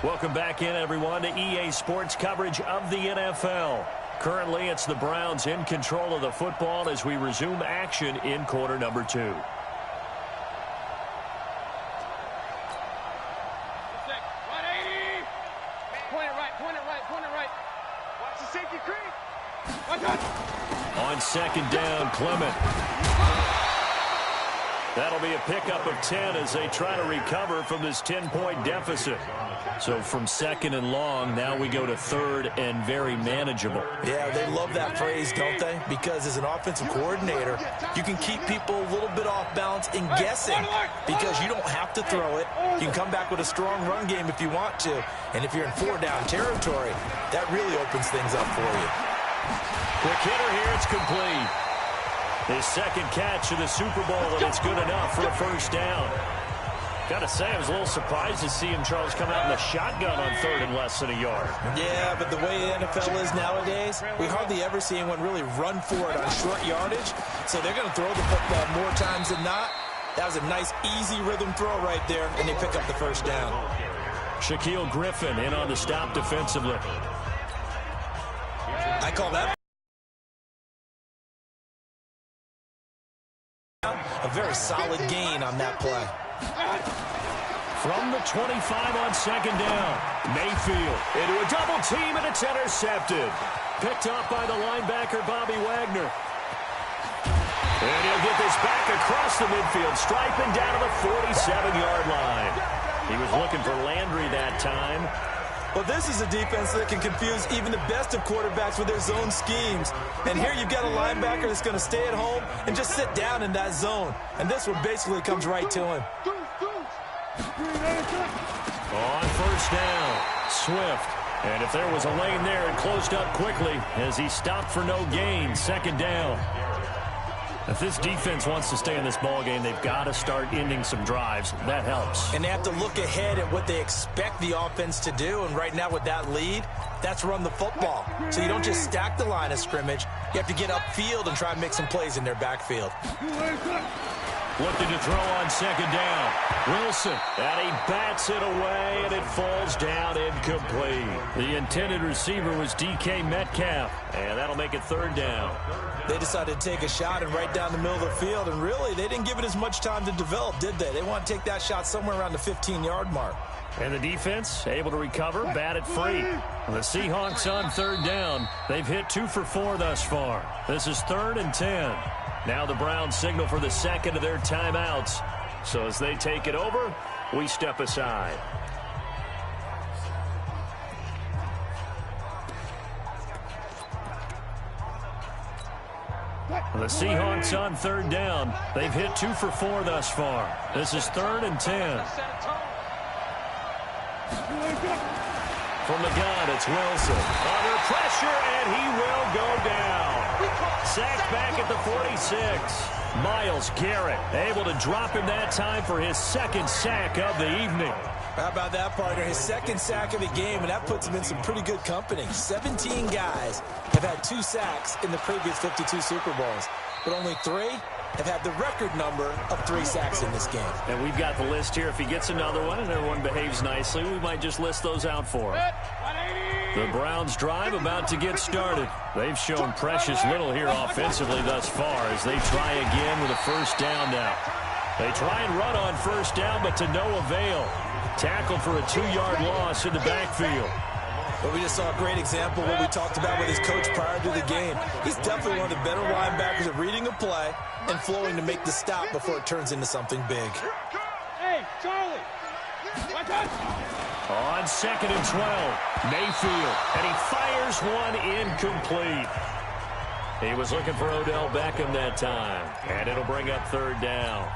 Welcome back in, everyone, to EA Sports coverage of the NFL. Currently, it's the Browns in control of the football as we resume action in quarter number 2. Point it right. Watch the safety creep. On second down, Clement. That'll be a pickup of 10 as they try to recover from this 10-point deficit. So from second and long, now we go to third and very manageable. Yeah, they love that phrase, don't they? Because as an offensive coordinator, you can keep people a little bit off balance and guessing because you don't have to throw it. You can come back with a strong run game if you want to. And if you're in 4-down territory, that really opens things up for you. Quick hitter here, it's complete. His second catch of the Super Bowl, and it's good enough for a first down. Got to say, I was a little surprised to see him, Charles, come out in the shotgun on third and less than a yard. Yeah, but the way the NFL is nowadays, we hardly ever see anyone really run for it on short yardage. So they're going to throw the football more times than not. That was a nice, easy rhythm throw right there, and they pick up the first down. Shaquille Griffin in on the stop defensively. I call that a very solid gain on that play. From the 25 on second down, Mayfield into a double team, and it's intercepted. Picked up by the linebacker, Bobby Wagner. And he'll get this back across the midfield stripe and down to the 47-yard line. He was looking for Landry that time. Well, this is a defense that can confuse even the best of quarterbacks with their zone schemes. And here you've got a linebacker that's going to stay at home and just sit down in that zone. And this one basically comes right to him. On first down, Swift. And if there was a lane there, it closed up quickly as he stopped for no gain. Second down. If this defense wants to stay in this ballgame, they've got to start ending some drives. That helps. And they have to look ahead at what they expect the offense to do. And right now with that lead, that's run the football. So you don't just stack the line of scrimmage. You have to get upfield and try and make some plays in their backfield. Looking to throw on second down. Wilson, and he bats it away, and it falls down incomplete. The intended receiver was DK Metcalf, and that'll make it third down. They decided to take a shot and right down the middle of the field, and really, they didn't give it as much time to develop, did they? They want to take that shot somewhere around the 15-yard mark. And the defense able to recover, bat it free. The Seahawks on third down. They've hit 2 for 4 thus far. This is 3rd and 10. Now the Browns signal for the second of their timeouts. So as they take it over, we step aside. The Seahawks on third down. They've hit 2 for 4 thus far. This is 3rd and 10. From the gun, it's Wilson. Under pressure, and he will go down. Sacked back at the 46. Myles Garrett able to drop him that time for his second sack of the evening. How about that, partner? His second sack of the game, and that puts him in some pretty good company. 17 guys have had 2 sacks in the previous 52 Super Bowls, but only 3 have had the record number of 3 sacks in this game. And we've got the list here. If he gets another one and everyone behaves nicely, we might just list those out for him. The Browns drive about to get started. They've shown precious little here offensively thus far as they try again with a first down now. They try and run on first down, but to no avail. Tackled for a 2-yard loss in the backfield. But we just saw a great example of what we talked about with his coach prior to the game. He's definitely one of the better linebackers at reading a play and flowing to make the stop before it turns into something big. Hey, Charlie! On 2nd and 12, Mayfield, and he fires one incomplete. He was looking for Odell Beckham that time, and it'll bring up third down.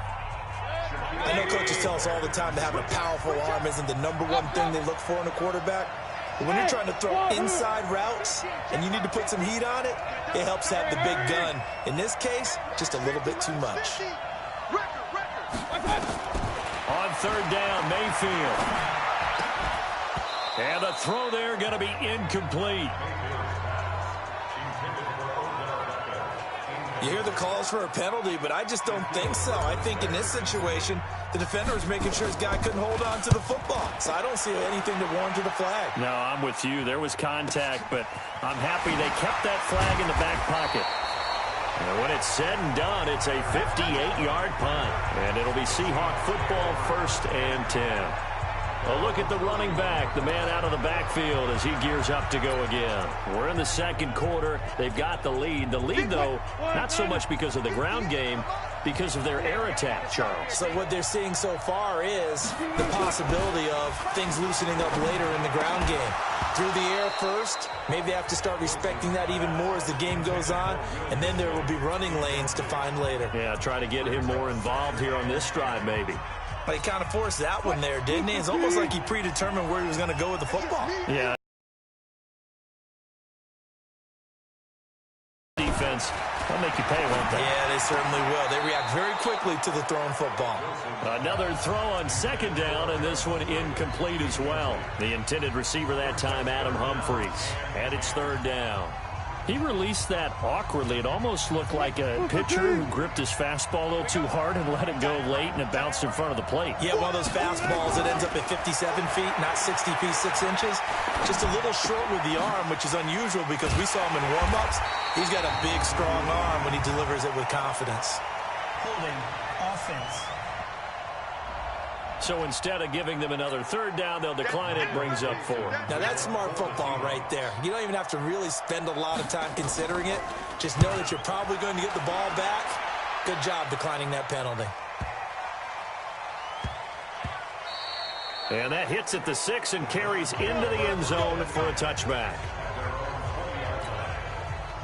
I know coaches tell us all the time that having a powerful arm isn't the #1 thing they look for in a quarterback. But when you're trying to throw inside routes and you need to put some heat on it, it helps have the big gun. In this case, just a little bit too much. On third down, Mayfield. And the throw there going to be incomplete. You hear the calls for a penalty, but I just don't think so. I think in this situation, the defender was making sure his guy couldn't hold on to the football. So I don't see anything to warrant to the flag. No, I'm with you. There was contact, but I'm happy they kept that flag in the back pocket. And when it's said and done, it's a 58-yard punt. And it'll be Seahawk football, 1st and 10. A look at the running back, the man out of the backfield as he gears up to go again. We're in the second quarter. They've got the lead. The lead, though, not so much because of the ground game, because of their air attack, Charles. So what they're seeing so far is the possibility of things loosening up later in the ground game. Through the air first, maybe they have to start respecting that even more as the game goes on, and then there will be running lanes to find later. Yeah, try to get him more involved here on this drive, maybe. But he kind of forced that one there, didn't he? It's almost like he predetermined where he was going to go with the football. Yeah. Defense, they'll make you pay, won't they? Yeah, they certainly will. They react very quickly to the thrown football. Another throw on 2nd down, and this one incomplete as well. The intended receiver that time, Adam Humphries. And it's 3rd down. He released that awkwardly. It almost looked like a pitcher who gripped his fastball a little too hard and let it go late, and it bounced in front of the plate. Yeah, one of those fastballs that ends up at 57 feet, not 60 feet, 6 inches. Just a little short with the arm, which is unusual because we saw him in warm-ups. He's got a big, strong arm when he delivers it with confidence. Holding offense. So instead of giving them another 3rd down, they'll decline it, brings up 4. Now, that's smart football right there. You don't even have to really spend a lot of time considering it. Just know that you're probably going to get the ball back. Good job declining that penalty. And that hits at the 6 and carries into the end zone for a touchback.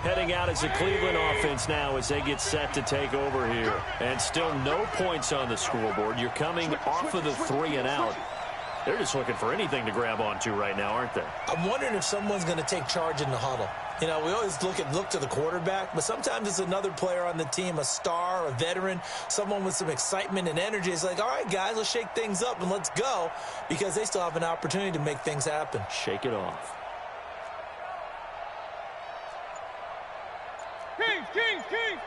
Heading out as a Cleveland offense now as they get set to take over here. And still no points on the scoreboard. You're coming off of the 3 and out. They're just looking for anything to grab onto right now, aren't they? I'm wondering if someone's going to take charge in the huddle. You know, we always look to the quarterback, but sometimes it's another player on the team, a star, a veteran, someone with some excitement and energy. It's like, all right, guys, let's shake things up and let's go, because they still have an opportunity to make things happen. Shake it off. King!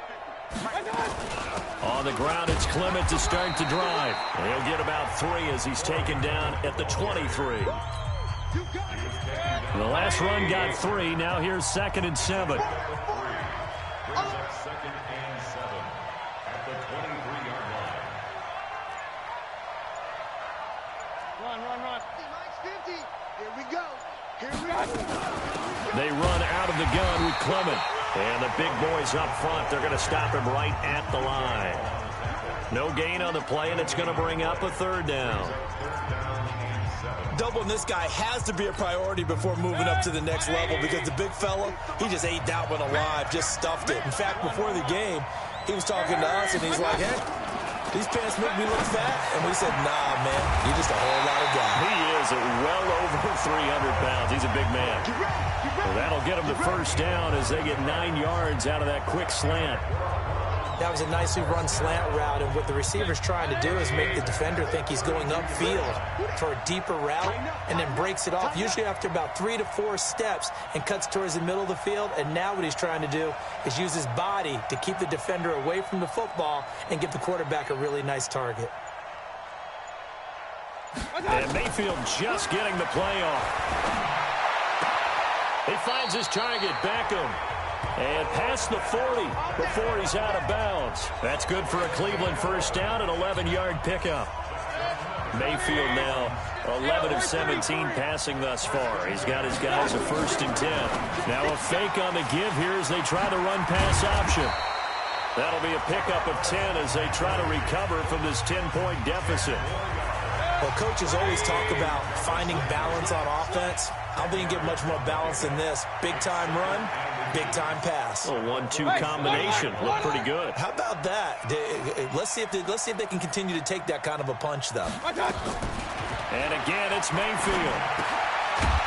On the ground, it's Clement to start the drive. He'll get about 3 as he's taken down at the 23. The last run got 3. Now here's 2nd and 7. 2nd and 7 at the 23-yard line. Run. Here we go. They run out of the gun with Clement. And the big boys up front, they're going to stop him right at the line. No gain on the play, and it's going to bring up a 3rd down. Doubling this guy has to be a priority before moving up to the next level, because the big fella, he just ate that one alive, just stuffed it. In fact, before the game, he was talking to us, and he's like, hey, these pants make me look fat. And we said, nah, man, you're just a whole lot of guy. He is at well over 300 pounds. He's a big man. Well, that'll get him the 1st down as they get 9 yards out of that quick slant. That was a nicely run slant route, and what the receiver's trying to do is make the defender think he's going upfield for a deeper route, and then breaks it off, usually after about 3 to 4 steps, and cuts towards the middle of the field. And now what he's trying to do is use his body to keep the defender away from the football and give the quarterback a really nice target. And Mayfield just getting the play off. He finds his target, Beckham. And past the 40 before he's out of bounds. That's good for a Cleveland 1st down, an 11-yard pickup. Mayfield now 11 of 17 passing thus far. He's got his guys a 1st and 10. Now a fake on the give here as they try the run-pass option. That'll be a pickup of 10 as they try to recover from this 10-point deficit. Well, coaches always talk about finding balance on offense. I don't think you get much more balance than this. Big-time run, big-time pass. A 1-2 combination. Looked pretty good. How about that? Let's see if they can continue to take that kind of a punch, though. And again, it's Mayfield.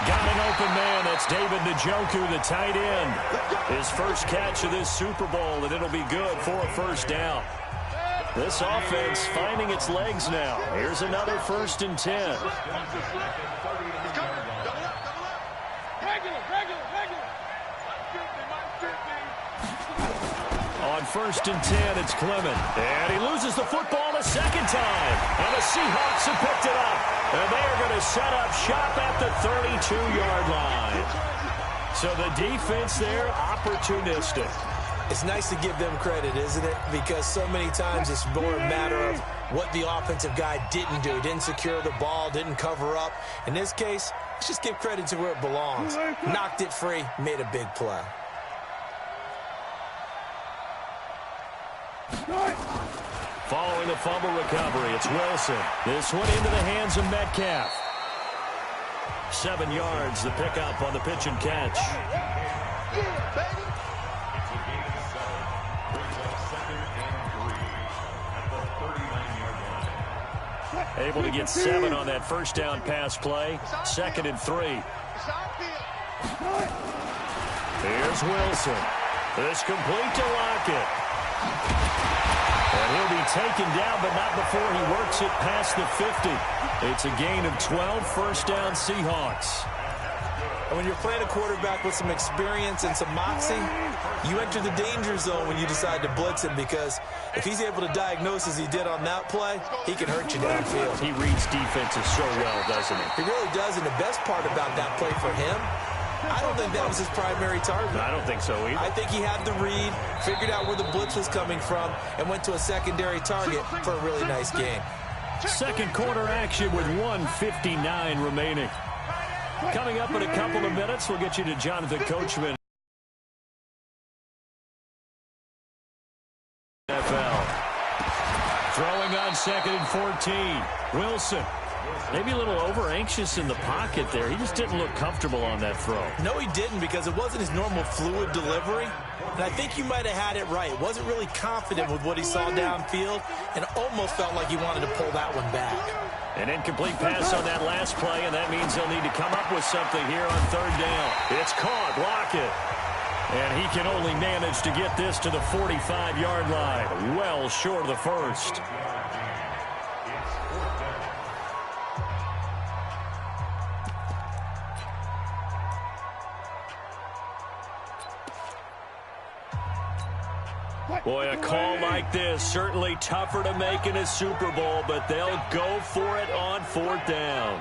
Got an open man. That's David Njoku, the tight end. His first catch of this Super Bowl, and it'll be good for a 1st down. This offense finding its legs now. Here's another 1st and 10. On On 1st and 10, it's Clement. And he loses the football a second time. And the Seahawks have picked it up. And they are going to set up shop at the 32-yard line. So the defense there, opportunistic. It's nice to give them credit, isn't it? Because so many times it's more a matter of what the offensive guy didn't do. Didn't secure the ball, didn't cover up. In this case, let's just give credit to where it belongs. Knocked it free, made a big play. Following the fumble recovery, it's Wilson. This one into the hands of Metcalf. 7 yards, the pickup on the pitch and catch. Yeah, baby. Able to get 7 on that first down pass play. 2nd and 3. Here's Wilson. This complete to Lockett. And he'll be taken down, but not before he works it past the 50. It's a gain of 12, first down Seahawks. And when you're playing a quarterback with some experience and some moxie, you enter the danger zone when you decide to blitz him, because if he's able to diagnose as he did on that play, he can hurt you downfield. He reads defenses so well, doesn't he? He really does, and the best part about that play for him, I don't think that was his primary target. I don't think so either. I think he had the read, figured out where the blitz was coming from, and went to a secondary target for a really nice game. Second quarter action with 1:59 remaining. Coming up in a couple of minutes, we'll get you to Jonathan Coachman. NFL. Throwing on 2nd and 14. Wilson. Maybe a little over-anxious in the pocket there. He just didn't look comfortable on that throw. No, he didn't, because it wasn't his normal fluid delivery. And I think you might have had it right. Wasn't really confident with what he saw downfield, and almost felt like he wanted to pull that one back. An incomplete pass on that last play, and that means they'll need to come up with something here on 3rd down. It's caught. Lockett. And he can only manage to get this to the 45-yard line. Well short of the first. Boy, a call like this, certainly tougher to make in a Super Bowl, but they'll go for it on 4th down.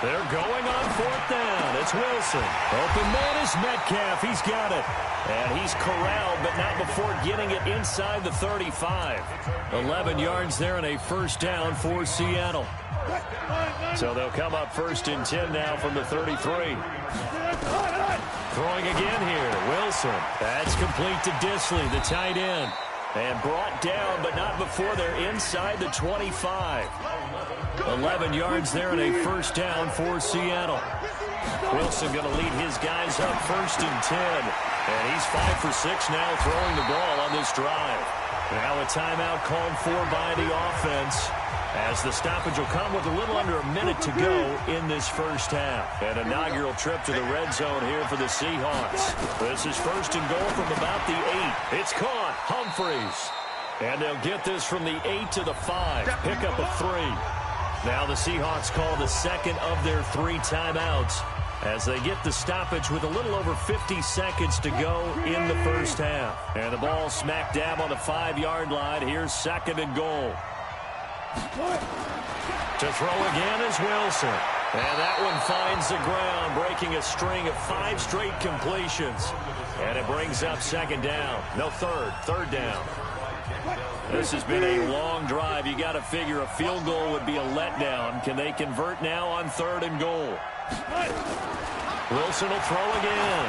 They're going on 4th down. It's Wilson. Open man is Metcalf. He's got it. And he's corralled, but not before getting it inside the 35. 11 yards there and a first down for Seattle. So they'll come up 1st and 10 now from the 33. Throwing again here, Wilson. That's complete to Disley, the tight end. And brought down, but not before they're inside the 25. 11 yards there and a first down for Seattle. Wilson going to lead his guys up 1st and 10. And he's 5 for 6 now throwing the ball on this drive. Now a timeout called for by the offense, as the stoppage will come with a little under a minute to go in this first half. An inaugural trip to the red zone here for the Seahawks. This is 1st and goal from about the 8. It's caught. Humphreys. And they'll get this from the 8 to the 5. Pickup of 3. Now the Seahawks call the second of their 3 timeouts as they get the stoppage with a little over 50 seconds to go in the first half. And the ball smack dab on the 5-yard line. Here's 2nd and goal. To throw again is Wilson. And that one finds the ground, breaking a string of 5 straight completions. And it brings up 2nd down. No, 3rd down. This has been a long drive. You got to figure a field goal would be a letdown. Can they convert now on 3rd and goal? Wilson will throw again.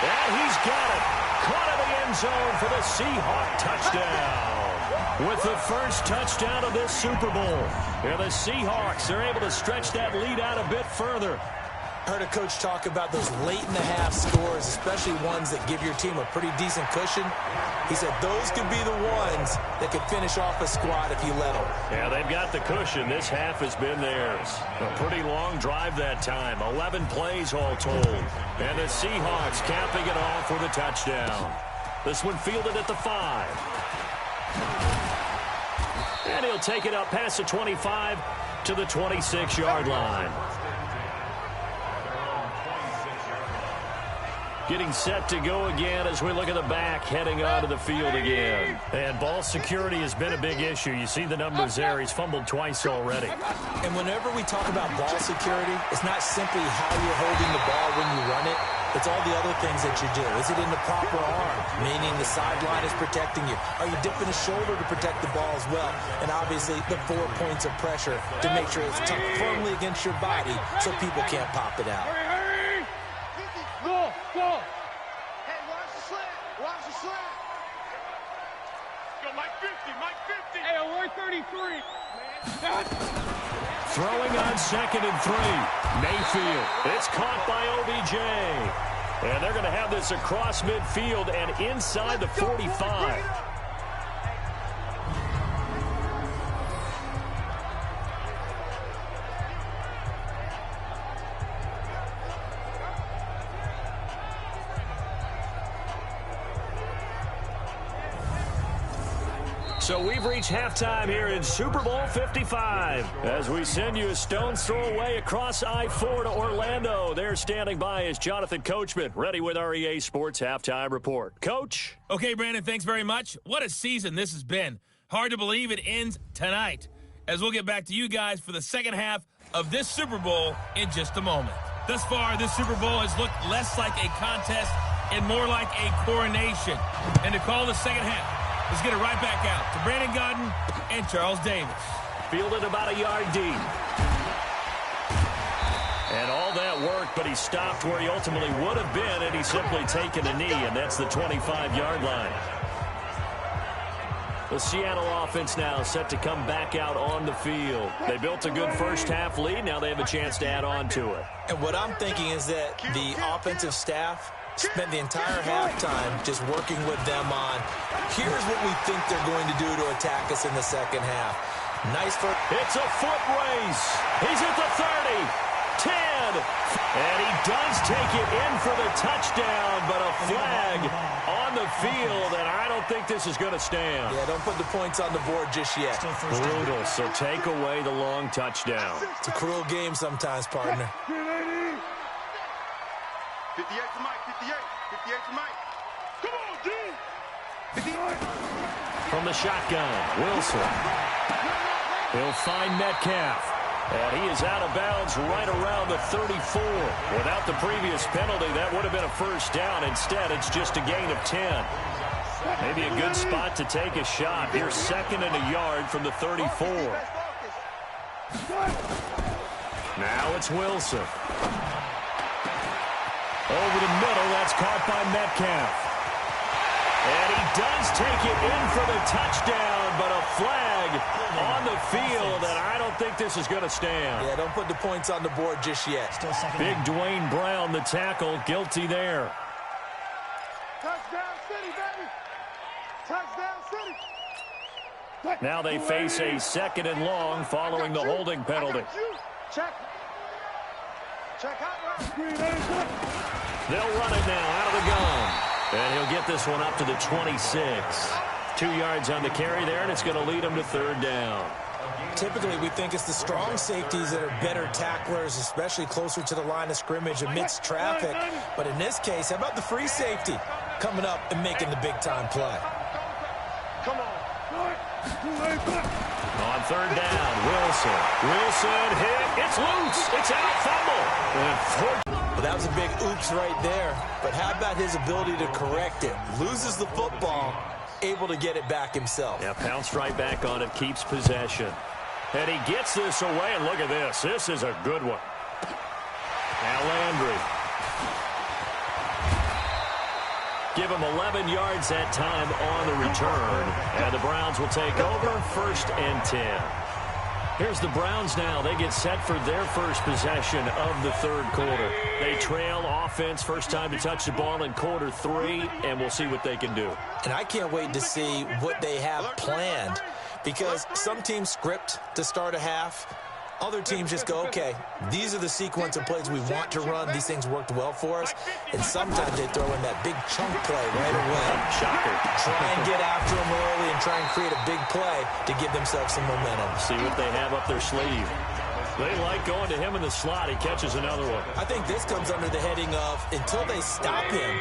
And he's got it. Caught in the end zone for the Seahawk touchdown. With the first touchdown of this Super Bowl. And the Seahawks are able to stretch that lead out a bit further. Heard a coach talk about those late-in-the-half scores, especially ones that give your team a pretty decent cushion. He said those could be the ones that could finish off a squad if you let them. Yeah, they've got the cushion. This half has been theirs. A pretty long drive that time. 11 plays all told. And the Seahawks capping it off with a touchdown. This one fielded at the 5. And he'll take it up past the 25 to the 26-yard line. Getting set to go again as we look at the back, heading onto the field again. And ball security has been a big issue. You see the numbers there. He's fumbled twice already. And whenever we talk about ball security, it's not simply how you're holding the ball when you run it. It's all the other things that you do. Is it in the proper arm, meaning the sideline is protecting you? Are you dipping a shoulder to protect the ball as well? And obviously the 4 points of pressure to make sure it's tucked firmly against your body so people can't pop it out. Hurry! Go! Go! Hey, watch the slant. Watch the slant. Go, Mike 50, Mike 50. Hey, we're 33. Throwing on 2nd and 3. Mayfield. It's caught by OBJ. And they're going to have this across midfield and inside the 45. So we've reached halftime here in Super Bowl 55 as we send you a stone's throw away across I-4 to Orlando. There standing by is Jonathan Coachman, ready with our EA Sports Halftime Report. Coach? Okay, Brandon, thanks very much. What a season this has been. Hard to believe it ends tonight, as we'll get back to you guys for the second half of this Super Bowl in just a moment. Thus far, this Super Bowl has looked less like a contest and more like a coronation. And to call the second half, let's get it right back out to Brandon Godden and Charles Davis. Fielded about a yard deep. And all that work, but he stopped where he ultimately would have been, and he's simply taken a knee, and that's the 25-yard line. The Seattle offense now set to come back out on the field. They built a good first-half lead. Now they have a chance to add on to it. And what I'm thinking is that the offensive staff spent the entire halftime just working with them on, here's what we think they're going to do to attack us in the second half. Nice for... It's a foot race. He's at the 30, 10, and he does take it in for the touchdown, but a flag on the field, and I don't think this is going to stand. Yeah, don't put the points on the board just yet. Brutal, so take away the long touchdown. It's a cruel game sometimes, partner. 58 to Mike. 58. 58 to Mike. Come on, D. 58. From the shotgun, Wilson. He'll find Metcalf. And he is out of bounds right around the 34. Without the previous penalty, that would have been a first down. Instead, it's just a gain of 10. Maybe a good spot to take a shot. Here's 2nd and a yard from the 34. Now it's Wilson. Over the middle, that's caught by Metcalf. And he does take it in for the touchdown, but a flag on the field, and I don't think this is going to stand. Yeah, don't put the points on the board just yet. Big Dwayne Brown, the tackle, guilty there. Touchdown City, baby. Touchdown City. Now they face a 2nd and long following the holding penalty. Check. Check out. They'll run it now out of the gun. And he'll get this one up to the 26. 2 yards on the carry there, and it's going to lead him to 3rd down. Typically, we think it's the strong safeties that are better tacklers, especially closer to the line of scrimmage amidst traffic. But in this case, how about the free safety coming up and making the big-time play? Come on. On 3rd down, Wilson. Wilson hit. It's loose. It's out. Fumble. Well, that was a big oops right there. But how about his ability to correct it? Loses the football, able to get it back himself. Yeah, pounced right back on it, keeps possession. And he gets this away, and look at this. This is a good one. Now Landry. Give him 11 yards that time on the return. And the Browns will take over 1st and 10. Here's the Browns now. They get set for their first possession of the 3rd quarter. They trail offense, first time to touch the ball in quarter 3, and we'll see what they can do. And I can't wait to see what they have planned, because some teams script to start a half. Other teams just go, okay, these are the sequence of plays we want to run. These things worked well for us. And sometimes they throw in that big chunk play right away. Shocker. Try and get after them early and try and create a big play to give themselves some momentum. See what they have up their sleeve. They like going to him in the slot. He catches another one. I think this comes under the heading of, until they stop him,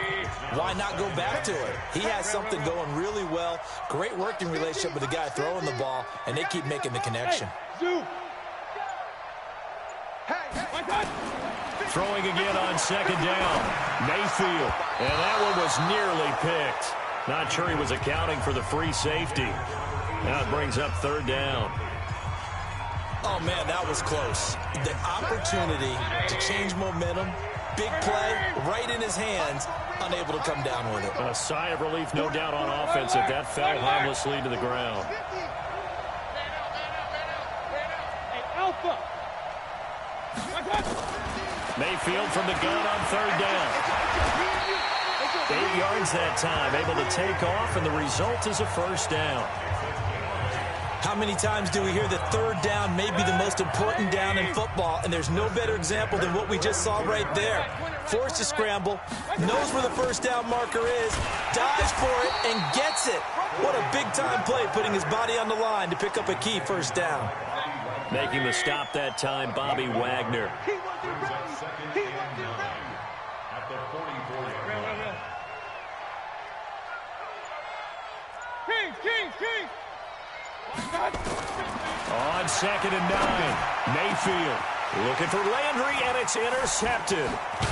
why not go back to it? He has something going really well. Great working relationship with the guy throwing the ball, and they keep making the connection. Throwing again on second down. Mayfield. And that one was nearly picked. Not sure he was accounting for the free safety. Now it brings up third down. Oh, man, that was close. The opportunity to change momentum, big play, right in his hands, unable to come down with it. A sigh of relief, no doubt, on offense if that fell harmlessly to the ground. Mayfield from the gun on third down. 8 yards that time, able to take off, and the result is a first down. How many times do we hear that third down may be the most important down in football, and there's no better example than what we just saw right there. Forced to scramble, knows where the first down marker is, dives for it, and gets it. What a big-time play, putting his body on the line to pick up a key first down. Making the stop that time, Bobby Wagner. At the 44-yard line. King! On second and 9, Mayfield looking for Landry, and it's intercepted.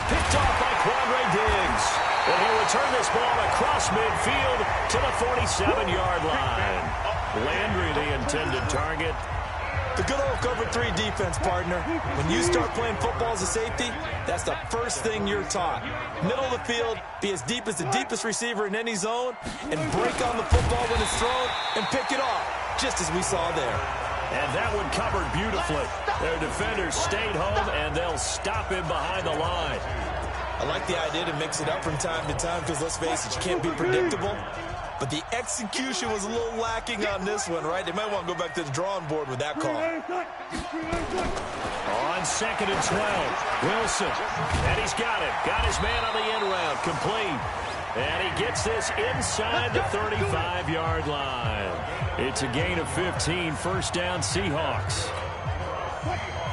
Picked off by Quandre Diggs. And he'll return this ball across midfield to the 47-yard line. Landry, the intended target. The good old cover 3 defense, partner. When you start playing football as a safety, that's the first thing you're taught. Middle of the field, be as deep as the deepest receiver in any zone, and break on the football when it's thrown and pick it off, just as we saw there. And that one covered beautifully. Their defenders stayed home, and they'll stop him behind the line. I like the idea to mix it up from time to time because, let's face it, you can't be predictable. But the execution was a little lacking on this one, right? They might want to go back to the drawing board with that call. On second and 12, Wilson. And he's got it. Got his man on the end route. Complete. And he gets this inside the 35-yard line. It's a gain of 15, first down Seahawks.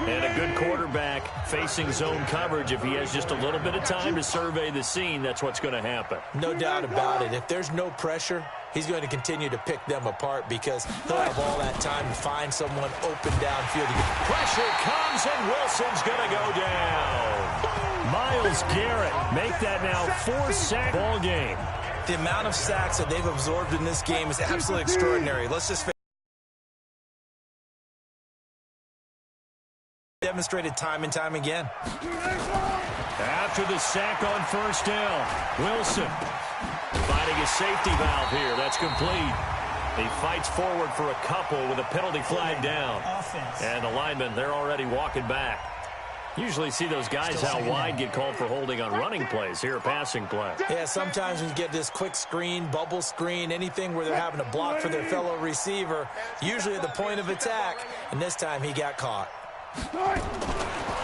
And a good quarterback facing zone coverage. If he has just a little bit of time to survey the scene, that's what's going to happen. No doubt about it. If there's no pressure, he's going to continue to pick them apart because he'll have all that time to find someone open downfield. Pressure comes, and Wilson's going to go down. Myles Garrett make that now 4-sack ball game. The amount of sacks that they've absorbed in this game is absolutely extraordinary. Let's just demonstrated time and time again. After the sack on first down, Wilson finding his safety valve here. That's complete. He fights forward for a couple with a penalty flag down. And the linemen, they're already walking back. Usually see those guys out wide get called for holding on running plays. Here, a passing play. Yeah, sometimes when you get this quick screen, bubble screen, anything where they're having to block for their fellow receiver, usually at the point of attack, and this time he got caught.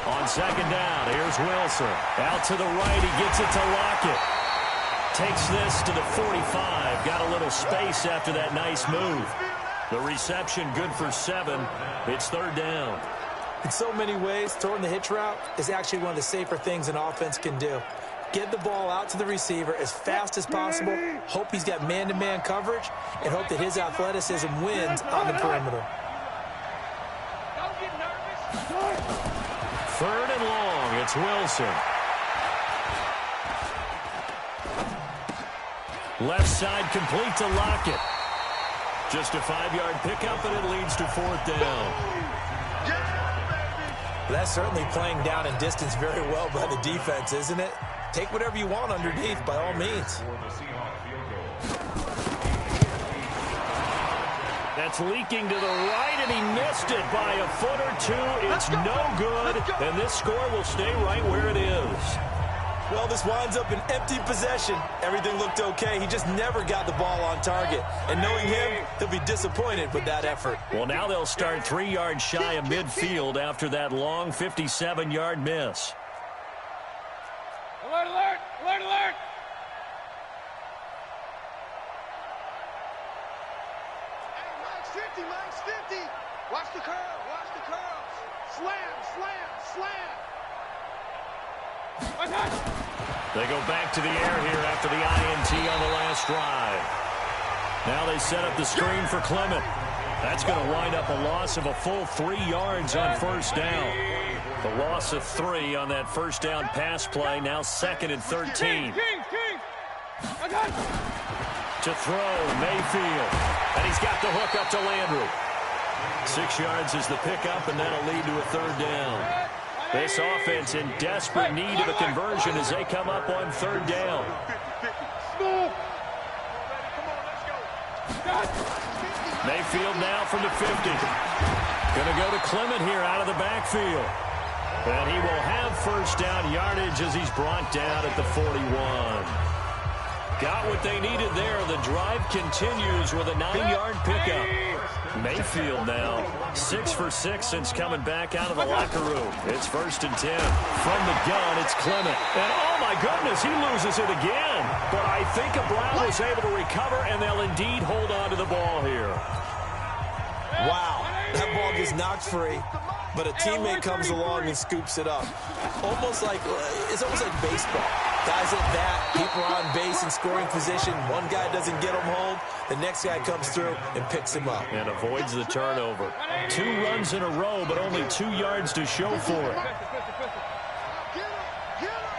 On second down, here's Wilson. Out to the right, he gets it to Lockett. Takes this to the 45. Got a little space after that nice move. The reception good for 7. It's third down. In so many ways, throwing the hitch route is actually one of the safer things an offense can do. Get the ball out to the receiver as fast as possible, hope he's got man-to-man coverage, and hope that his athleticism wins on the perimeter. Third and long, it's Wilson. Left side complete to Lockett. Just a 5-yard pickup, and it leads to fourth down. That's certainly playing down and distance very well by the defense, isn't it? Take whatever you want underneath, by all means. That's leaking to the right, and he missed it by a foot or two. It's no good, and this score will stay right where it is. Well, this winds up an empty possession. Everything looked okay. He just never got the ball on target. And knowing him, he'll be disappointed with that effort. Well, now they'll start 3 yards shy of midfield after that long 57-yard miss. Alert, alert, alert, alert. Hey, Mike's 50, Mike's 50. Watch the curl, watch the curls. They go back to the air here after the INT on the last drive. Now they set up the screen for Clement. That's going to wind up a loss of a full 3 yards on first down. The loss of 3 on that first down pass play. Now 2nd and 13. To throw, Mayfield. And he's got the hook up to Landry. 6 yards is the pickup, and that'll lead to a 3rd down. This offense in desperate need of a conversion as they come up on 3rd down. Mayfield now from the 50. Going to go to Clement here out of the backfield. And he will have first down yardage as he's brought down at the 41. Got what they needed there. The drive continues with a 9-yard pickup. Mayfield now 6 for 6 since coming back out of the locker room. It's 1st and 10. From the gun, it's Clement. And oh my goodness, he loses it again. But I think Brown was able to recover, and they'll indeed hold on to the ball here. Wow, that ball gets knocked free, but a teammate comes along and scoops it up. It's almost like baseball. Guys at bat, people are on base in scoring position. One guy doesn't get him home. The next guy comes through and picks him up. And avoids the turnover. 2 runs in a row, but only 2 yards to show for it.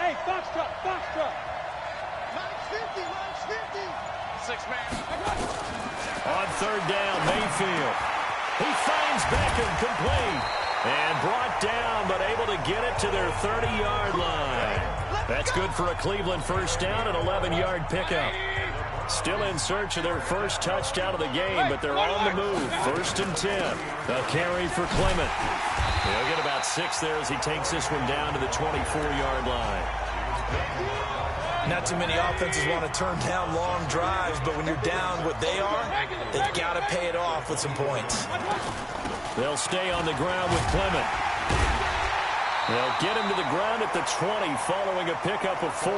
Hey, box truck, box truck. Mike's 50, Mike's 50. 6-man. On 3rd down, Mayfield. He finds Beckham complete. And brought down, but able to get it to their 30-yard line. That's good for a Cleveland first down, an 11-yard pickup. Still in search of their first touchdown of the game, but they're on the move. 1st and 10. A carry for Clement. He'll get about 6 there as he takes this one down to the 24-yard line. Not too many offenses want to turn down long drives, but when you're down what they are, they've got to pay it off with some points. They'll stay on the ground with Clement. They'll get him to the ground at the 20 following a pickup of 4.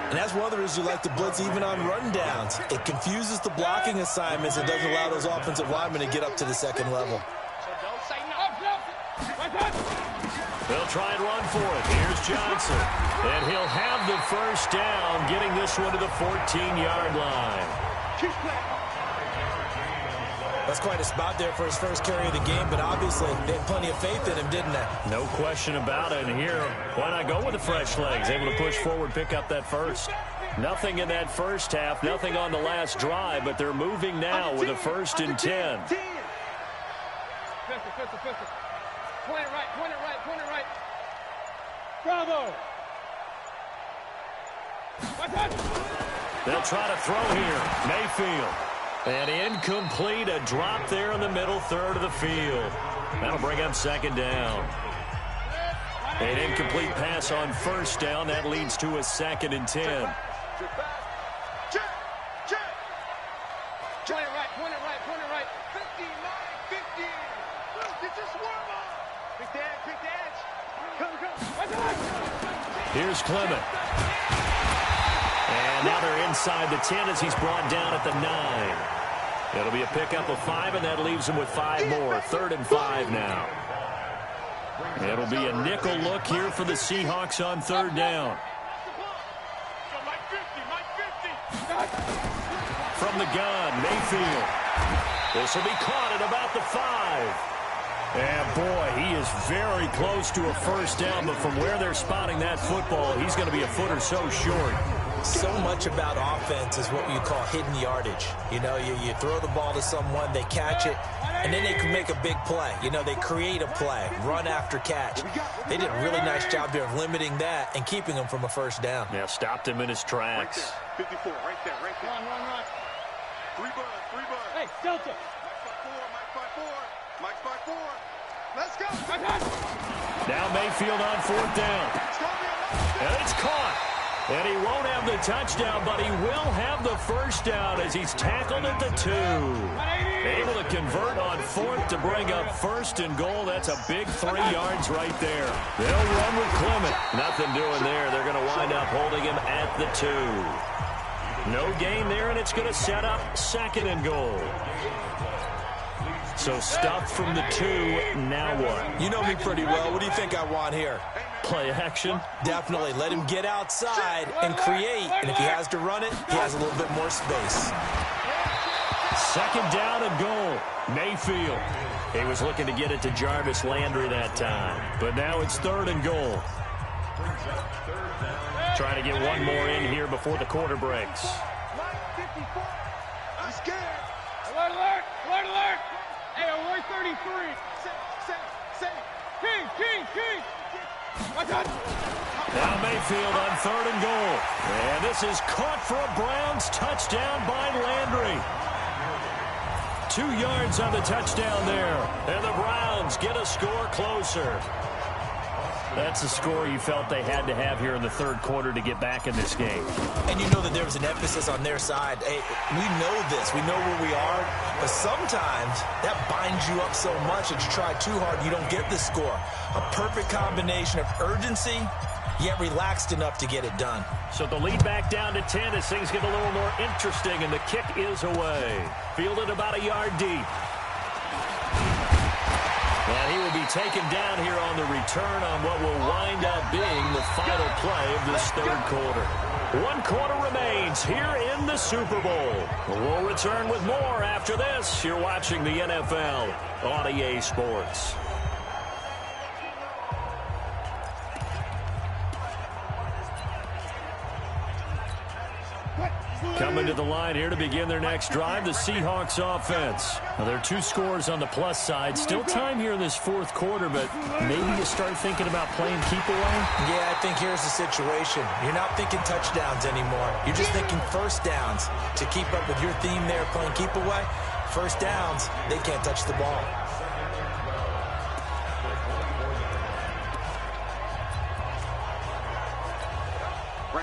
And that's one of the reasons you like to blitz even on rundowns. It confuses the blocking assignments and doesn't allow those offensive linemen to get up to the 2nd level. They'll try and run for it. Here's Johnson. And he'll have the first down, getting this one to the 14-yard line. That's quite a spot there for his first carry of the game, but obviously they had plenty of faith in him, didn't they? No question about it. And here, why not go with the fresh legs? Able to push forward, pick up that first. Nothing in that first half, nothing on the last drive, but they're moving now with a 1st and 10. Pistol. Point it right. Bravo. They'll try to throw here. Mayfield. And incomplete, a drop there in the middle 3rd of the field. That'll bring up 2nd down. An incomplete pass on 1st down. That leads to a 2nd and 10. Point it right. 59, 50. Get your swarm on. Pick the edge. Come. Here's Clement. And now they're inside the 10 as he's brought down at the 9. It'll be a pickup of 5, and that leaves him with 5 more. 3rd and 5 now. It'll be a nickel look here for the Seahawks on 3rd down. From the gun, Mayfield. This will be caught at about the 5. And boy, he is very close to a first down, but from where they're spotting that football, he's going to be a foot or so short. So much about offense is what you call hidden yardage. You know, you throw the ball to someone, they catch it, and then they can make a big play. You know, they create a play, run after catch. They did a really nice job here of limiting that and keeping him from a first down. Yeah, stopped him in his tracks. 54, right there. Run. 3 buds. Hey, Delta. Mike's 5-4. Let's go. Now Mayfield on 4th down. And it's caught. And he won't have the touchdown, but he will have the first down as he's tackled at the 2. Able to convert on 4th to bring up 1st and goal. That's a big 3 yards right there. They'll run with Clement. Nothing doing there. They're going to wind up holding him at the 2. No gain there, and it's going to set up 2nd and goal. So stuff from the 2, now what? You know me pretty well. What do you think I want here? Play action? Definitely. Let him get outside and create. And if he has to run it, he has a little bit more space. Second down and goal. Mayfield. He was looking to get it to Jarvis Landry that time. But now it's 3rd and goal. Trying to get one more in here before the quarter breaks. I'm scared. Alert, alert, alert, alert. Hey, alert 33. King. Watch out. Now Mayfield on 3rd and goal. And this is caught for a Browns touchdown by Landry. 2 yards on the touchdown there. And the Browns get a score closer. That's a score you felt they had to have here in the 3rd quarter to get back in this game. And you know that there was an emphasis on their side. Hey, we know this. We know where we are. But sometimes that binds you up so much that you try too hard, you don't get the score. A perfect combination of urgency, yet relaxed enough to get it done. So the lead back down to 10 as things get a little more interesting, and the kick is away. Fielded about a yard deep. And he will be taken down here on the return on what will wind up being the final play of this 3rd quarter. 1 quarter remains here in the Super Bowl. We'll return with more after this. You're watching the NFL on EA Sports. Coming to the line here to begin their next drive, the Seahawks offense. Now, there are 2 scores on the plus side. Still time here in this 4th quarter, but maybe you start thinking about playing keep away? Yeah, I think here's the situation. You're not thinking touchdowns anymore. You're just thinking first downs. To keep up with your theme there, playing keep away, first downs, they can't touch the ball.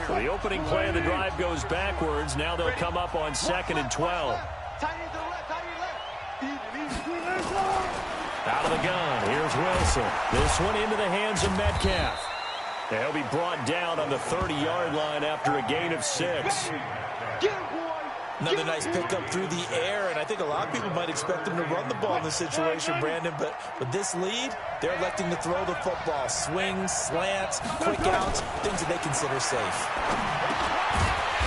The opening play of the drive goes backwards. Now they'll come up on 2nd and 12. Out of the gun, here's Wilson. This one into the hands of Metcalf. He'll be brought down on the 30-yard line after a gain of 6. Another nice pickup through the air, and I think a lot of people might expect him to run the ball in this situation, Brandon, but with this lead, they're electing to throw the football. Swings, slants, quick outs, things that they consider safe.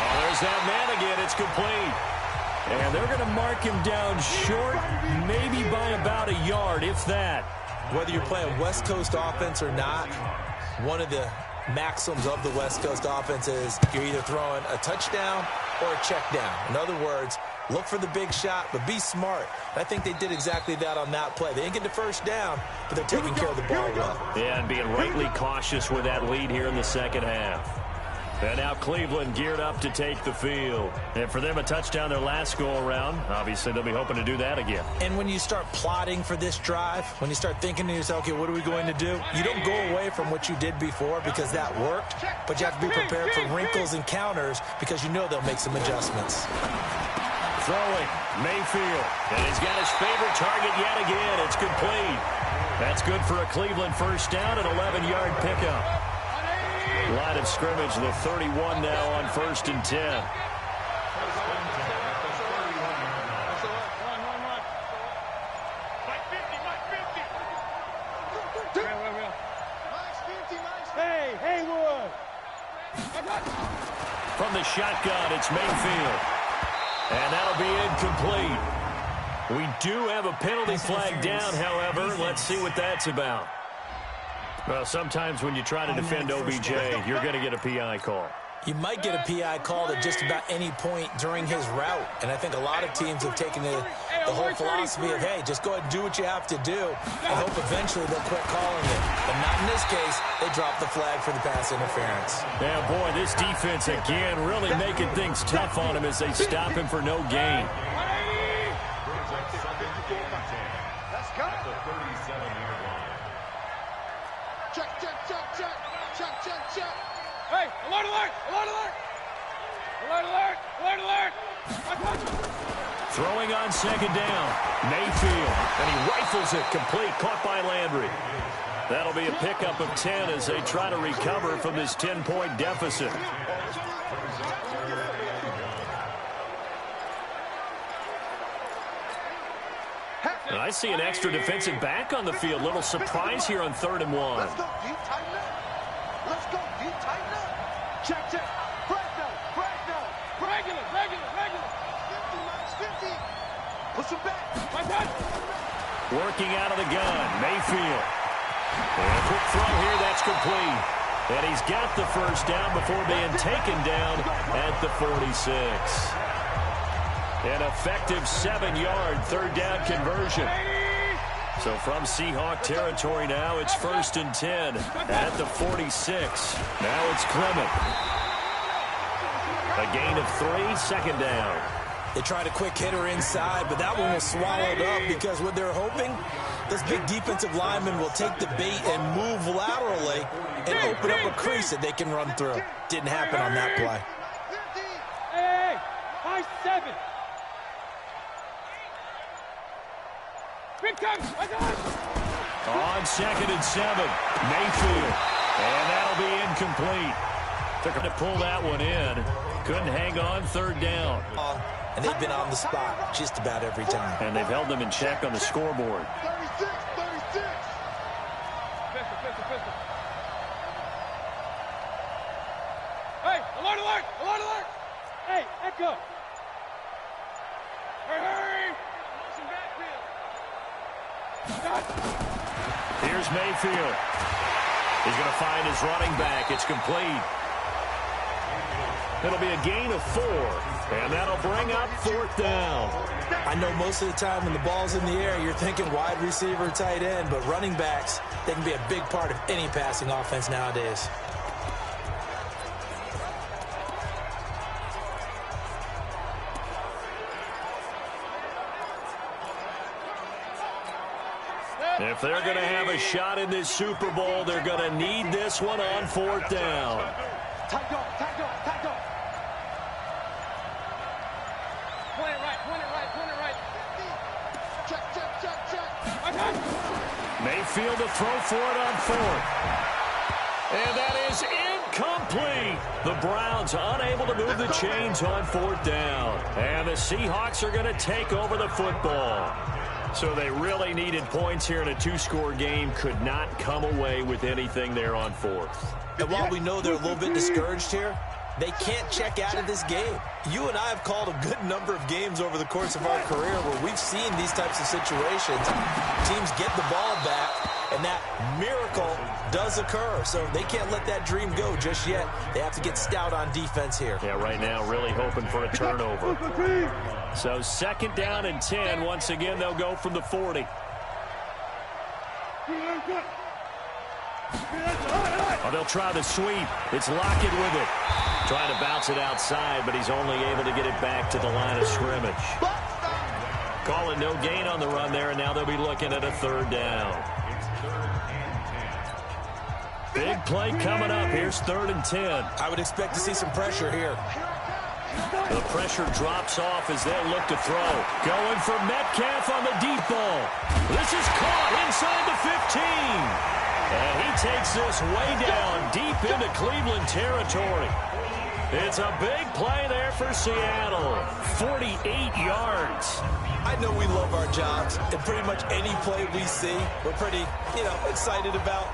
Oh, there's that man again. It's complete. And they're going to mark him down short, maybe by about a yard, if that. Whether you're playing West Coast offense or not, one of the maxims of the West Coast offense is you're either throwing a touchdown or a check down. In other words, look for the big shot, but be smart. I think they did exactly that on that play. They didn't get the first down, but they're taking care of the ball well. Yeah, and being rightly cautious with that lead here in the 2nd half. And now Cleveland geared up to take the field. And for them, a touchdown their last go-around. Obviously, they'll be hoping to do that again. And when you start plotting for this drive, when you start thinking to yourself, okay, what are we going to do? You don't go away from what you did before because that worked, but you have to be prepared for wrinkles and counters because you know they'll make some adjustments. Throwing, Mayfield. And he's got his favorite target yet again. It's complete. That's good for a Cleveland first down, an 11-yard pickup. Line of scrimmage, the 31 now on 1st and 10. Hey, Haywood. From the shotgun, it's Mayfield. And that'll be incomplete. We do have a penalty flag down, however. Let's see what that's about. Well, sometimes when you try to defend OBJ, you're going to get a PI call. You might get a PI called at just about any point during his route. And I think a lot of teams have taken the whole philosophy of, hey, just go ahead and do what you have to do and hope eventually they'll quit calling it. But not in this case. They dropped the flag for the pass interference. Yeah, boy, this defense again really making things tough on him as they stop him for no gain. Let's go. Check. Hey, alert, alert, alert, alert. Alert, alert, alert, alert. Throwing on 2nd down. Mayfield. And he rifles it complete. Caught by Landry. That'll be a pickup of 10 as they try to recover from this 10-point deficit. And I see an extra defensive back on the field. Little surprise here on 3rd and 1. Let's go, D. Tighten up. Let's go, D. Tighten up. Check, check. Fresno. Regular. 50. Push him back. Working out of the gun, Mayfield. And a quick throw here, that's complete. And he's got the first down before being taken down at the 46. An effective 7-yard 3rd down conversion. So from Seahawk territory now, it's 1st and 10 at the 46. Now it's Clement. A gain of 3, 2nd down. They tried a quick hitter inside, but that one was swallowed up because what they're hoping, this big defensive lineman will take the bait and move laterally and open up a crease that they can run through. Didn't happen on that play. Hey, 5-7. Big time. On 2nd and 7, Mayfield. And that'll be incomplete. They're going to pull that one in. Couldn't hang on 3rd down. And they've been on the spot just about every time. And they've held them in check on the scoreboard. 36. Pistol. Hey, alert. Hey, echo. Hurry. Motion backfield. Here's Mayfield. He's going to find his running back. It's complete. It'll be a gain of 4, and that'll bring up 4th down. I know most of the time when the ball's in the air, you're thinking wide receiver, tight end, but running backs, they can be a big part of any passing offense nowadays. If they're going to have a shot in this Super Bowl, they're going to need this one on 4th down. Tight dog. Point it right. Check. Mayfield to throw for it on 4th. And that is incomplete. The Browns unable to move the chains on 4th down. And the Seahawks are going to take over the football. So they really needed points here in a 2-score game. Could not come away with anything there on 4th. And while we know they're a little bit discouraged here, they can't check out of this game. You and I have called a good number of games over the course of our career where we've seen these types of situations. Teams get the ball back, and that miracle does occur. So they can't let that dream go just yet. They have to get stout on defense here. Yeah, right now really hoping for a turnover. So 2nd down and 10. Once again, they'll go from the 40. Oh, they'll try the sweep. It's Lockett with it. Trying to bounce it outside, but he's only able to get it back to the line of scrimmage. Call it no gain on the run there, and now they'll be looking at a 3rd down. Big play coming up. Here's 3rd and 10. I would expect to see some pressure here. The pressure drops off as they look to throw. Going for Metcalf on the deep ball. This is caught inside the 15. And he takes this way down deep into Cleveland territory. It's a big play there for Seattle. 48 yards. I know we love our jobs, and pretty much any play we see, we're pretty, excited about.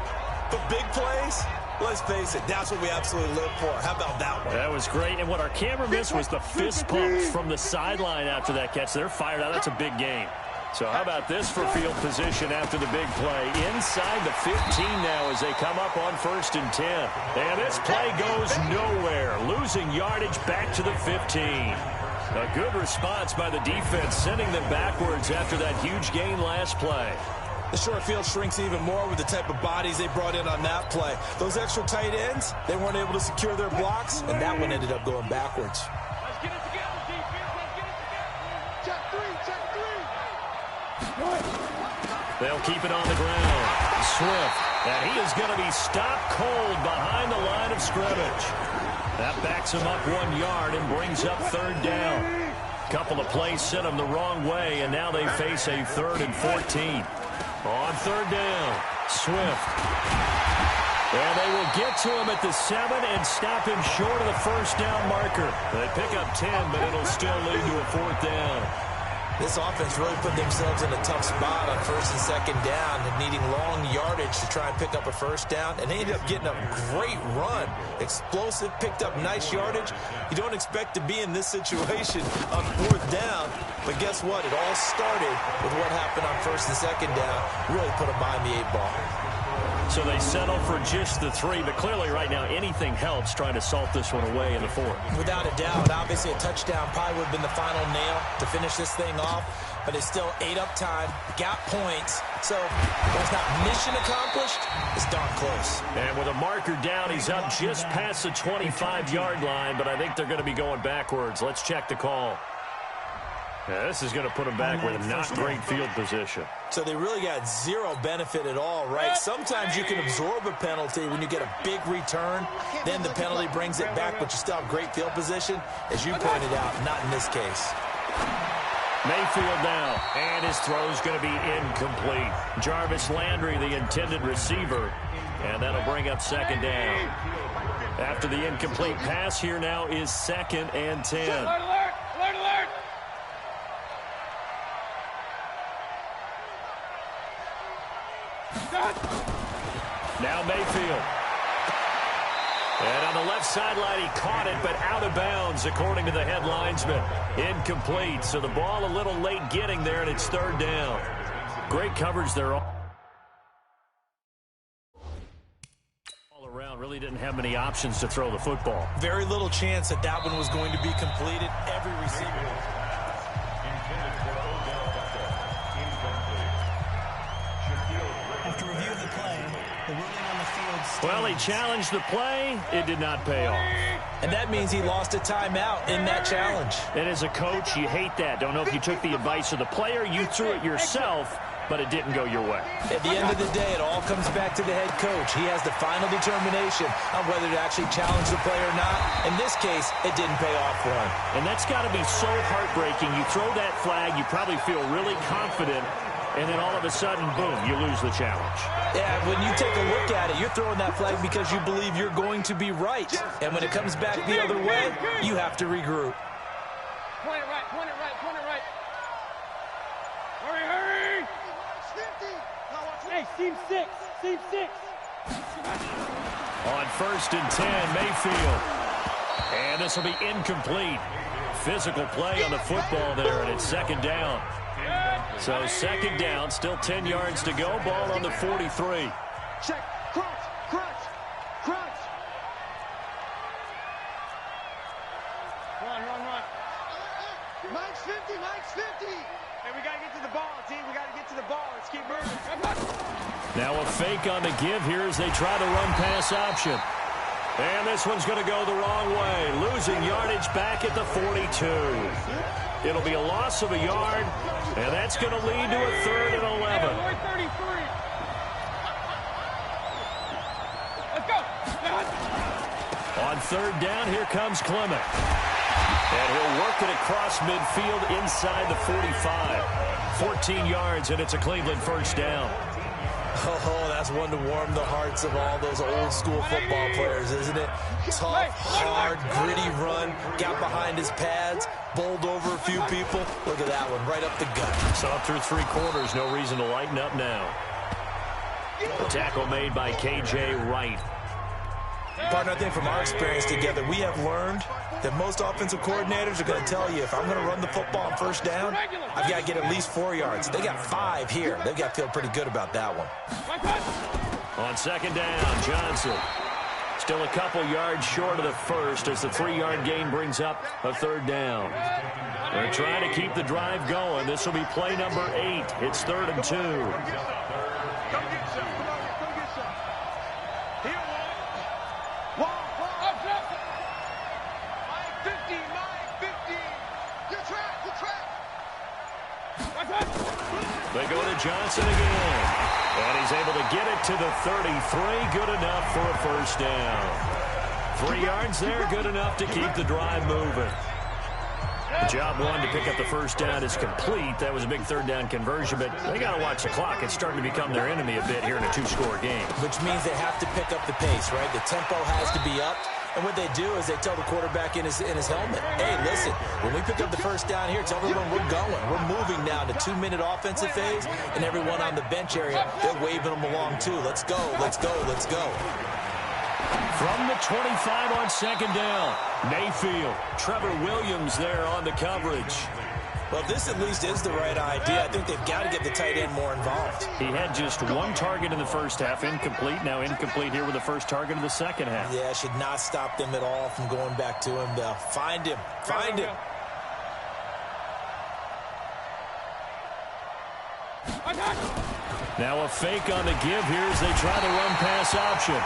But big plays, let's face it, that's what we absolutely live for. How about that one? That was great. And what our camera missed was the fist pumps from the sideline after that catch. They're fired out. That's a big game. So how about this for field position after the big play? Inside the 15 now as they come up on 1st and 10. And this play goes nowhere. Losing yardage back to the 15. A good response by the defense, sending them backwards after that huge gain last play. The short field shrinks even more with the type of bodies they brought in on that play. Those extra tight ends, they weren't able to secure their blocks, and that one ended up going backwards. Let's get it together, defense. Let's get it together. Check 3. They'll keep it on the ground. Swift. And he is going to be stopped cold behind the line of scrimmage. That backs him up 1 yard and brings up 3rd down. Couple of plays sent them the wrong way, and now they face a 3rd and 14. On 3rd down, Swift. And they will get to him at the 7 and stop him short of the 1st down marker. They pick up 10, but it'll still lead to a 4th down. This offense really put themselves in a tough spot on first and second down and needing long yardage to try and pick up a first down, and they ended up getting a great run. Explosive, picked up nice yardage. You don't expect to be in this situation on fourth down, but guess what? It all started with what happened on first and second down. Really put them behind the 8 ball. So they settle for just the 3, but clearly right now anything helps trying to salt this one away in the 4th. Without a doubt, obviously a touchdown probably would have been the final nail to finish this thing off, but it's still 8 up time, got points, so when it's not mission accomplished, it's darn close. And with a marker down, he's up just past the 25-yard line, but I think they're going to be going backwards. Let's check the call. Yeah, this is going to put them back with not great field position. So they really got zero benefit at all, right? Sometimes you can absorb a penalty when you get a big return. Then the penalty brings it back, but you still have great field position. As you pointed out, not in this case. Mayfield now, and his throw's going to be incomplete. Jarvis Landry, the intended receiver, and that'll bring up second down. After the incomplete pass, here now is 2nd and 10. Alert, alert, alert, alert. Now Mayfield. And on the left sideline, he caught it, but out of bounds, according to the head linesman. Incomplete, so the ball a little late getting there, and it's 3rd down. Great coverage there. All around, really didn't have many options to throw the football. Very little chance that that one was going to be completed. Every receiver. After review of the play, the ruling on the field stands. Well, he challenged the play. It did not pay off. And that means he lost a timeout in that challenge. And as a coach, you hate that. Don't know if you took the advice of the player. You threw it yourself, but it didn't go your way. At the end of the day, it all comes back to the head coach. He has the final determination on whether to actually challenge the play or not. In this case, it didn't pay off for him. And that's got to be so heartbreaking. You throw that flag, you probably feel really confident, and then all of a sudden, boom, you lose the challenge. Yeah, when you take a look at it, you're throwing that flag because you believe you're going to be right. And when it comes back the other way, you have to regroup. Point it right, point it right, point it right. Hurry, hurry. Hey, seam 6, seam 6. On 1st and 10, Mayfield. And this will be incomplete. Physical play on the football there, and it's 2nd down. So 2nd down, still 10 yards to go. Ball on the 43. Check, crunch, crunch, crunch. Run. Mike's 50, Mike's 50. Hey, we got to get to the ball, team. We got to get to the ball. Let's keep moving. Now a fake on the give here as they try to run pass option. And this one's going to go the wrong way. Losing yardage back at the 42. It'll be a loss of a yard, and that's going to lead to a 3rd and 11. Let's go. On 3rd down, here comes Clement. And he'll work it across midfield inside the 45. 14 yards, and it's a Cleveland 1st down. Oh, that's one to warm the hearts of all those old school football players, isn't it? Tough, hard, gritty run, got behind his pads, bowled over a few people. Look at that one, right up the gut. Saw through 3 quarters, no reason to lighten up now. The tackle made by K.J. Wright. Partner, I think from our experience together, we have learned that most offensive coordinators are going to tell you, if I'm going to run the football on 1st down, I've got to get at least 4 yards. They got 5 here. They've got to feel pretty good about that one. On 2nd down, Johnson. Still a couple yards short of the 1st as the 3-yard gain brings up a 3rd down. They're trying to keep the drive going. This will be play number 8. It's 3rd and 2. They go to Johnson again. And he's able to get it to the 33. Good enough for a 1st down. 3 yards there, good enough to keep the drive moving. Job 1 to pick up the 1st down is complete. That was a big 3rd down conversion, but they got to watch the clock. It's starting to become their enemy a bit here in a 2-score game. Which means they have to pick up the pace, right? The tempo has to be up. And what they do is they tell the quarterback in his helmet, hey, listen, when we pick up the first down here, tell everyone we're going. We're moving now to 2-minute offensive phase, and everyone on the bench area, they're waving them along too. Let's go, let's go, let's go. From the 25 on second down, Mayfield. Trevor Williams there on the coverage. Well, this at least is the right idea. I think they've got to get the tight end more involved. He had just one target in the first half, incomplete. Now incomplete here with the first target of the second half. Yeah, should not stop them at all from going back to him. They'll find him. Find him. Now a fake on the give here as they try the run-pass option.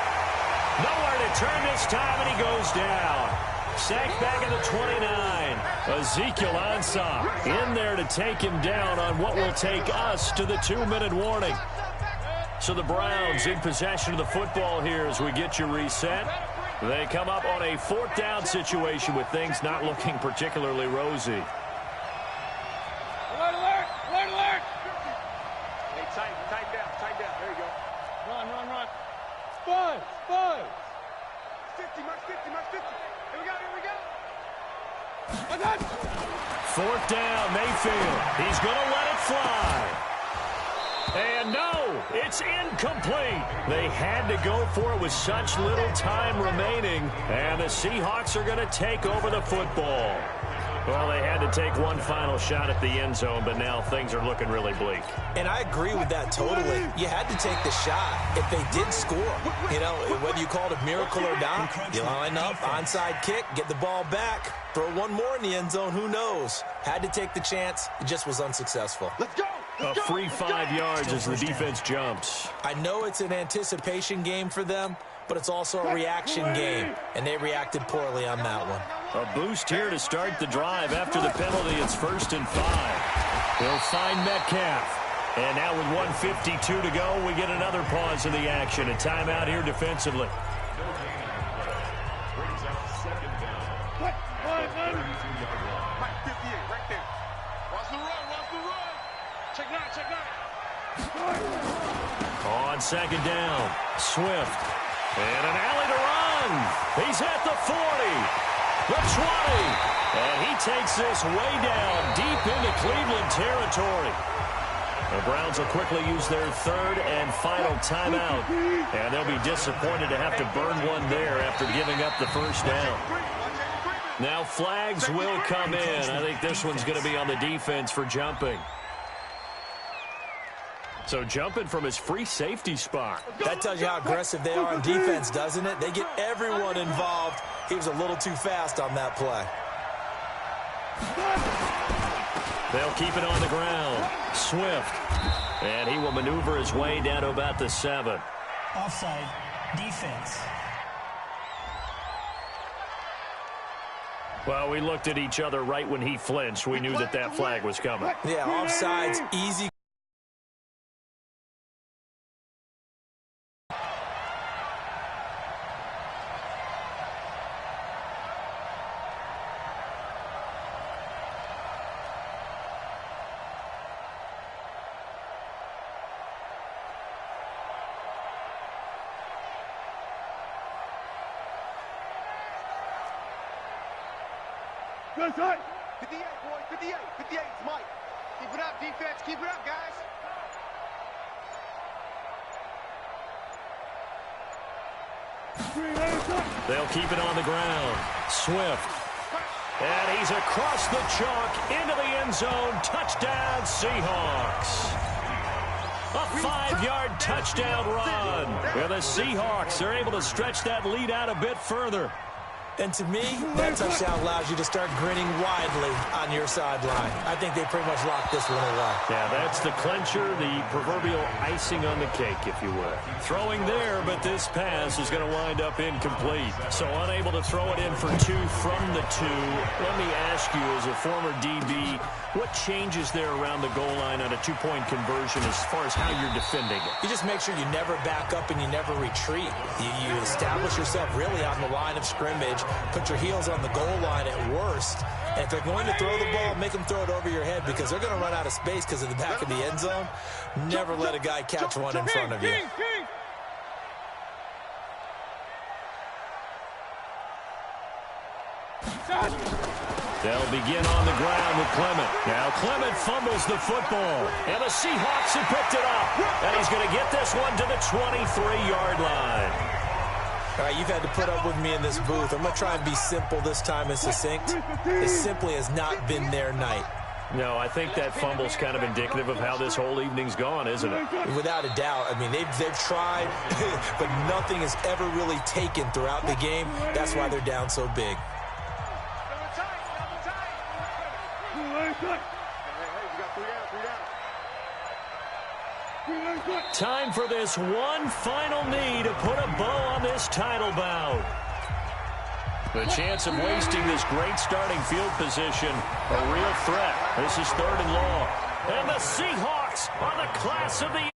Nowhere to turn this time, and he goes down. Sacked back at the 29. Ezekiel Ansah in there to take him down on what will take us to the 2-minute warning. So the Browns in possession of the football here as we get you reset. They come up on a 4th down situation with things not looking particularly rosy. Alert, alert, alert, alert. Hey, tighten down. There you go. Run. Spud. 50, mark 50. Here we go. 4th down, Mayfield. He's going to let it fly. And no, it's incomplete. They had to go for it with such little time remaining. And the Seahawks are going to take over the football. Well, they had to take one final shot at the end zone, but now things are looking really bleak. And I agree with that totally. You had to take the shot if they did score. You know, whether you call it a miracle or not, you line up, onside kick, get the ball back, throw one more in the end zone, who knows? Had to take the chance. It just was unsuccessful. Let's go. A free 5 yards as the defense jumps. I know it's an anticipation game for them, but it's also a reaction game, and they reacted poorly on that one. A boost here to start the drive after the penalty. It's 1st and 5. They'll find Metcalf. And now with 1:52 to go, we get another pause in the action. A timeout here defensively. Mike, 58, right there. Watch the run. Check nine. On second down, Swift. And an alley to run. He's at the 40. The 20. And he takes this way down deep into Cleveland territory. The Browns will quickly use their 3rd and final timeout. And they'll be disappointed to have to burn one there after giving up the first down. Now flags will come in. I think this one's going to be on the defense for jumping. So jumping from his free safety spot. That tells you how aggressive they are on defense, doesn't it? They get everyone involved. He was a little too fast on that play. They'll keep it on the ground. Swift. And he will maneuver his way down to about the 7. Offside. Defense. Well, we looked at each other right when he flinched. We knew that that flag was coming. Yeah, offsides, easy. Good side. 58, boys. 58. 58. It's Mike. Keep it up, defense. Keep it up, guys. They'll keep it on the ground. Swift. And he's across the chalk into the end zone. Touchdown, Seahawks. A 5-yard touchdown run. And the Seahawks are able to stretch that lead out a bit further. And to me, that touchdown allows you to start grinning widely on your sideline. I think they pretty much locked this one away. Yeah, that's the clincher, the proverbial icing on the cake, if you will. Throwing there, but this pass is going to wind up incomplete. So unable to throw it in for 2 from the 2. Let me ask you, as a former DB, what changes there around the goal line on a 2-point conversion as far as how you're defending it? You just make sure you never back up and you never retreat. You establish yourself really on the line of scrimmage. Put your heels on the goal line at worst. And if they're going to throw the ball, make them throw it over your head because they're going to run out of space because of the back of the end zone. Never let a guy catch one in front of you. They'll begin on the ground with Clement. Now Clement fumbles the football. And the Seahawks have picked it up. And he's going to get this one to the 23-yard line. All right, you've had to put up with me in this booth. I'm going to try and be simple this time and succinct. It simply has not been their night. No, I think that fumble's kind of indicative of how this whole evening's gone, isn't it? Without a doubt. I mean, they've tried, but nothing has ever really taken throughout the game. That's why they're down so big. Time for this one final knee to put a bow on this title bout. The chance of wasting this great starting field position, a real threat. This is 3rd and long. And the Seahawks are the class of the